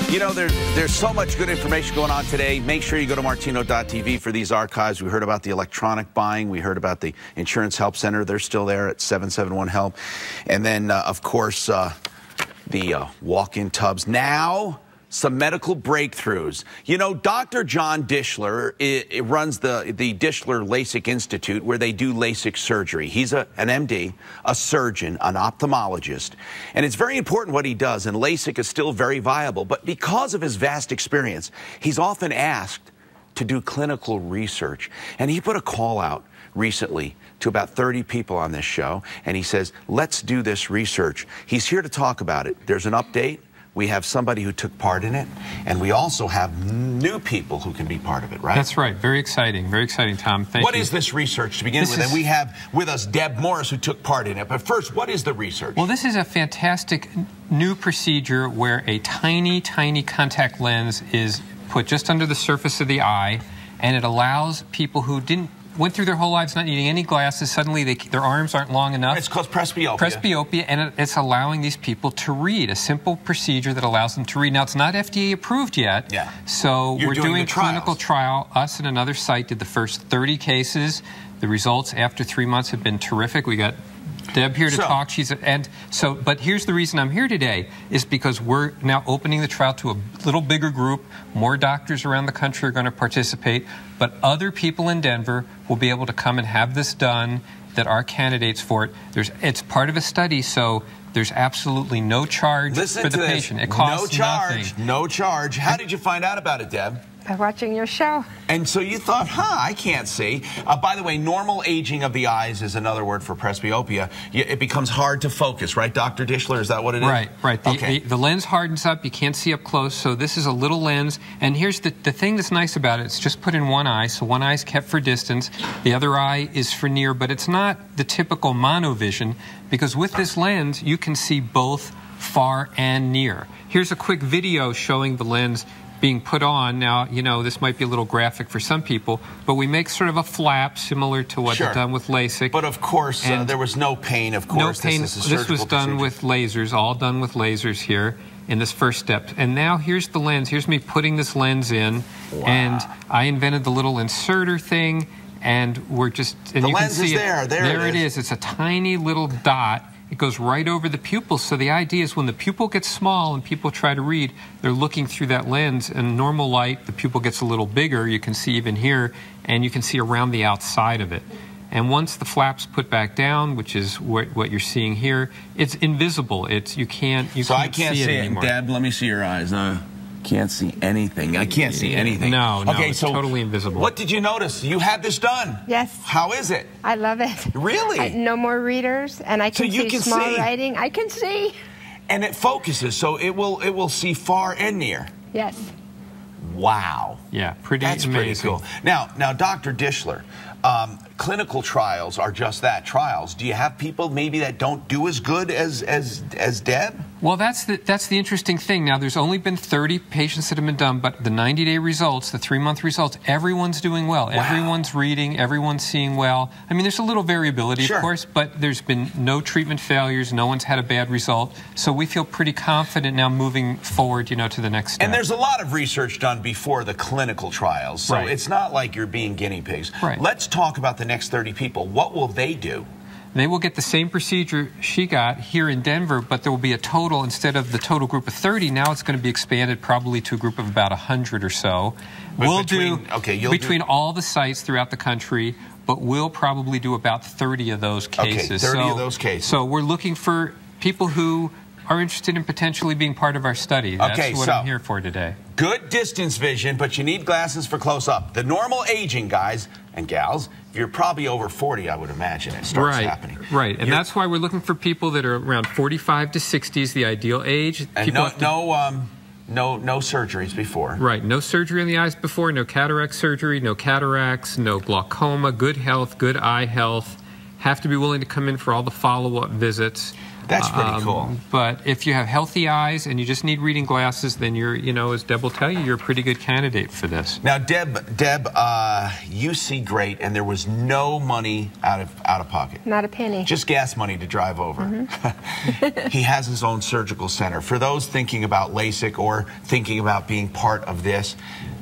You know, there's so much good information going on today. Make sure you go to Martino TV for these archives. We heard about the electronic buying. We heard about the Insurance Help Center. They're still there at 771-HELP. And then, of course, the walk-in tubs. Now, some medical breakthroughs. You know, Dr. John Dishler runs the Dishler LASIK Institute, where they do LASIK surgery. He's an MD, a surgeon, an ophthalmologist. And it's very important what he does, and LASIK is still very viable. But because of his vast experience, he's often asked to do clinical research. And he put a call out recently to about 30 people on this show, and he says, let's do this research. He's here to talk about it. There's an update. We have somebody who took part in it, and we also have new people who can be part of it, right? That's right. Very exciting, Tom. Thank you. What is this research to begin with? And we have with us Deb Morris, who took part in it. But first, what is the research? Well, this is a fantastic new procedure where a tiny, tiny contact lens is put just under the surface of the eye, and it allows people who went through their whole lives not needing any glasses, suddenly their arms aren't long enough. It's called presbyopia. Presbyopia, and it's allowing these people to read, a simple procedure that allows them to read. Now, it's not FDA approved yet, so we're doing a clinical trial. Us and another site did the first 30 cases. The results after 3 months have been terrific. We got Deb here to talk. But here's the reason I'm here today is because we're now opening the trial to a little bigger group. More doctors around the country are going to participate, but other people in Denver will be able to come and have this done that are candidates for it. It's part of a study, so there's absolutely no charge for the patient. It costs nothing. No charge. How did you find out about it, Deb? By watching your show. And so you thought, I can't see. By the way, normal aging of the eyes is another word for presbyopia. It becomes hard to focus, right, Dr. Dishler? Is that what it is? Right. The lens hardens up. You can't see up close. So this is a little lens. And here's the thing that's nice about it. It's just put in one eye. So one eye is kept for distance. The other eye is for near. But it's not the typical monovision, because with this lens, you can see both far and near. Here's a quick video showing the lens being put on. Now, you know, this might be a little graphic for some people, but we make sort of a flap similar to what they've done with LASIK. But of course, there was no pain, of course. No pain. This was done with lasers, all done with lasers here in this first step. And now here's the lens. Here's me putting this lens in. Wow. And I invented the little inserter thing, and we're just... And the you lens can see is there. There it is. It's a tiny little dot. It goes right over the pupil. So the idea is when the pupil gets small and people try to read, they're looking through that lens. In normal light, the pupil gets a little bigger. You can see even here, and you can see around the outside of it. And once the flap's put back down, which is what you're seeing here, it's invisible. You can't see it anymore. Deb, let me see your eyes. Can't see anything. I can't see anything. No, it's totally invisible. What did you notice? You had this done. Yes. How is it? I love it. Really? No more readers, and I can see small writing. I can see. And it focuses, so it will see far and near. Yes. Wow. Yeah, that's amazing. Pretty cool. Now, Dr. Dishler, clinical trials are just that, trials. Do you have people maybe that don't do as good as Deb? Well, that's the interesting thing. Now, there's only been 30 patients that have been done, but the 90-day results, the 3-month results, everyone's doing well. Wow. Everyone's reading, everyone's seeing well. I mean, there's a little variability, of course, but there's been no treatment failures. No one's had a bad result. So we feel pretty confident now moving forward, to the next step. And there's a lot of research done before the clinical trials, so it's not like you're being guinea pigs. Right. Let's talk about the next 30 people. What will they do? They will get the same procedure she got here in Denver, but there will be a total, instead of the total group of 30, now it's going to be expanded probably to a group of about 100 or so. We'll do between all the sites throughout the country, but we'll probably do about 30 of those cases. Okay, 30 of those cases. So we're looking for people who are interested in potentially being part of our study. That's what I'm here for today. Good distance vision, but you need glasses for close-up. The normal aging, guys and gals, you're probably over 40, I would imagine, it starts happening. Right, and that's why we're looking for people that are around 45 to 60 is the ideal age. And no surgeries before. Right, no surgery in the eyes before, no cataract surgery, no cataracts, no glaucoma, good health, good eye health. Have to be willing to come in for all the follow-up visits. That's pretty cool. But if you have healthy eyes and you just need reading glasses, then you're, you know, as Deb will tell you, you're a pretty good candidate for this. Now, Deb, you see great, and there was no money out of pocket. Not a penny. Just gas money to drive over. He has his own surgical center. For those thinking about LASIK or thinking about being part of this,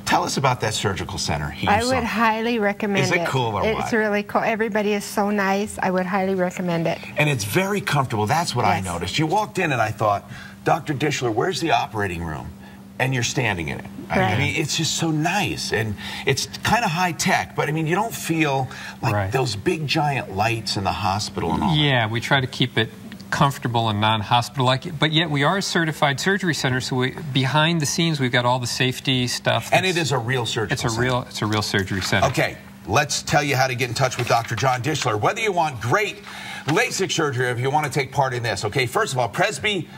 tell us about that surgical center. I would highly recommend it. Is it cool or what? It's really cool. Everybody is so nice. I would highly recommend it. And it's very comfortable. That's what I noticed. You walked in and I thought, Dr. Dishler, where's the operating room? And you're standing in it. Right. I mean, it's just so nice. And it's kind of high tech, but I mean, you don't feel like those big giant lights in the hospital and all that. We try to keep it comfortable and non-hospital like, but yet we are a certified surgery center, so behind the scenes we've got all the safety stuff. And it is a real surgical center. It's a real surgery center. Okay, let's tell you how to get in touch with Dr. John Dishler. Whether you want great LASIK surgery or if you want to take part in this, okay, first of all, Presby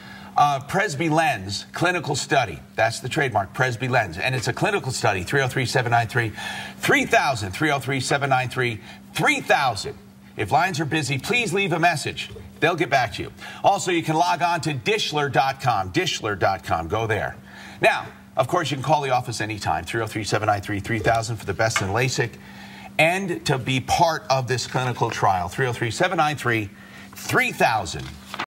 Lens clinical study. That's the trademark, Presby Lens. And it's a clinical study, 303-793-3000, 303-793-3000. If lines are busy, please leave a message. They'll get back to you. Also, you can log on to Dishler.com, Dishler.com. Go there. Now, of course, you can call the office anytime, 303-793-3000 for the best in LASIK. And to be part of this clinical trial, 303-793-3000.